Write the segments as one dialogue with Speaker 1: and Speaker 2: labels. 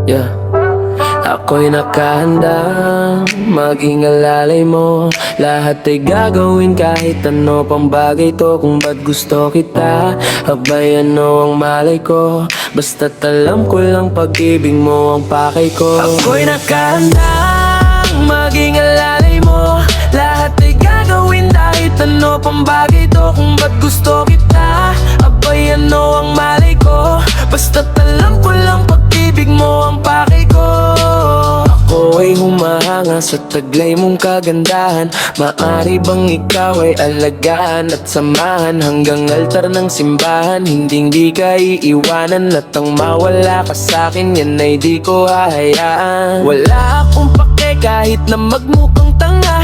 Speaker 1: Yeah. Ako'y nakahandang maging alalay mo. Lahat ay gagawin kahit ano pang bagay to. Kung ba't gusto kita, abay ano ang malay ko. Basta't alam ko lang pag-ibig mo ang pakay ko. Ako'y nakahandang maging alalay mo. Lahat ay gagawin kahit ano pang bagay to. Kung ba't gusto kita, abay ano ang malay ko. Basta't alam ko lang pag-ibig mo ang pakay ko. Ako ay humahanga sa taglay mong kagandahan. Maari bang ikaw ay alagaan at samahan hanggang altar ng simbahan? Hindi ka iiwanan at ang mawala ka sa'kin, yan ay di ko hahayaan. Wala akong pake kahit na magmukhang tanga,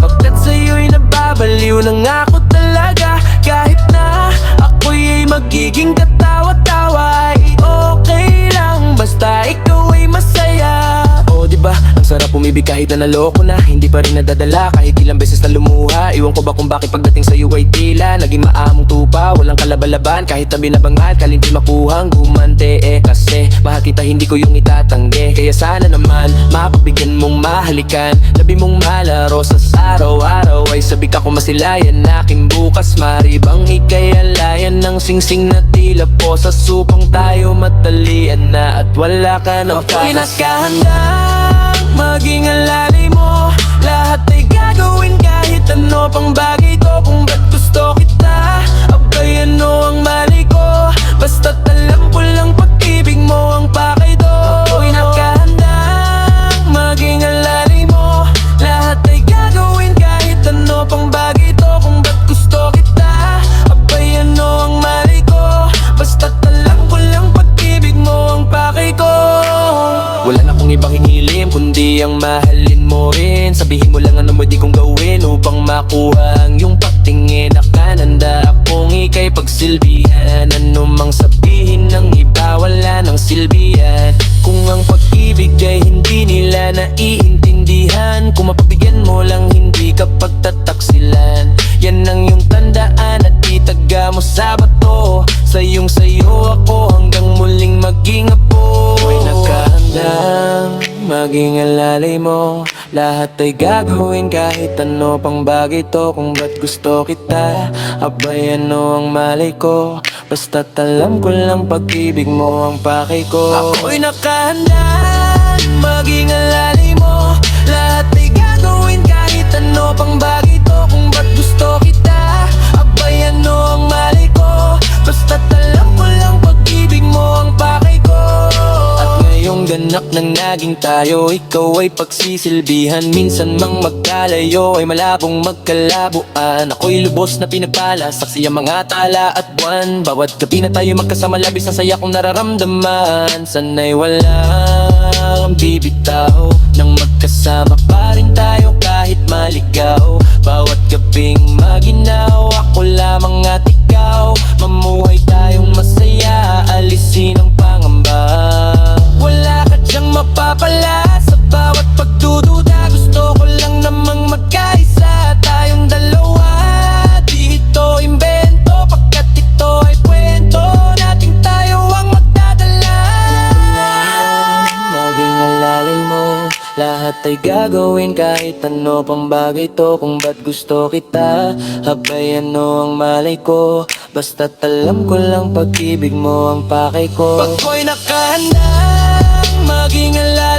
Speaker 1: pagkat sa'yo'y nababaliw na nga ako talaga. Kahit na ako'y ay magiging katawa-tawa, ay okay lang basta ikaw ay masaya. O diba, ang sarap umibig kahit na naloko na. Hindi pa rin nadadala kahit ilang beses na lumuha. Iwan ko ba kung bakit pagdating sa'yo ay tila naging maamong tupa, walang kalabalaban kahit na binabangat, kalindi makuhang gumante. Kasi mahal kita, hindi ko yung itatanggi. Kaya sana naman mapagbigyan mong mahalikan. Labi mong malaro sa araw-araw ay sabi ka ko masilayan aking bukas. Maribang ikay alayan ng singsing na tila po sa supang tayo matalian na at wala ka ng
Speaker 2: Ako'y
Speaker 1: nakahandang maging alalay mo. Lahat ay gagawin kahit ano pang bagay to. Kung ba't gusto kita, abay ano ang mali ko. Basta't alam ko lang pag-ibig mo ang pakay do. Ako'y nakahandang maging alalay mo. Lahat ay gagawin kahit ano pang bagay to. Kung ba't gusto kita, abay ano ang mali ko. Basta't alam ko lang pag-ibig mo ang pakay ko. Wala na akong ibang hinihiling kundi ang mahalin mo rin. Sabihin mo lang ano pwede kong gawin upang makuha ang iyong pagtingin. Nakananda akong ika'y pagsilbihan. Ano mang sabihin ng iba wala nang silbihan. Kung ang pag-ibig ay hindi nila naiintindihan, kung mapabigyan mo lang hindi ka pagtataksilan. Yan ang iyong tandaan at itaga mo sa bato. Sayong sayo ako hanggang muling maging apo. Ako'y nakahandang maging alalay mo. Lahat ay gagawin kahit ano pang bagay to. Kung ba't gusto kita, abay ano ang malay ko. Basta't alam ko lang pag-ibig mo ang pakay ko. Ako'y nakahandang maging alalay mo. Lahat ay gagawin kahit ano pang bagay to. Kung ba't gusto kita, abay ano ang malay ko. Basta't alam ko lang pag-ibig mo ang pakay ko. At ngayong ganak ng naging tayo, ikaw ay pagsisilbihan. Minsan mang magkalayo ay malabong magkalabuan. Ako'y lubos na pinagpala, saksi ang mga tala at buwan. Bawat gabi na tayo magkasama, labis ang saya kong nararamdaman. Sana'y walang bibitaw, nang magkasama pa rin tayo kahit maligaw. Bawat gabing maginaw, ako lamang at ikaw. Mamuhay tayong masaya, alisin ang pangamba. Wala ka diyang mapapala sa bawat pagdududa. Gusto ko lang namang magkaisa tayong dalawa. Di ito imbento, pagkat ito ay kwento nating tayo ang magdadala. Maging alalay mo. Lahat ay gagawin kahit ano pang bagay to. Kung ba't gusto kita, abay ano ang malay ko. Basta't alam ko lang pag-ibig mo ang pakay ko. Pag ko'y nakahandang maging alalay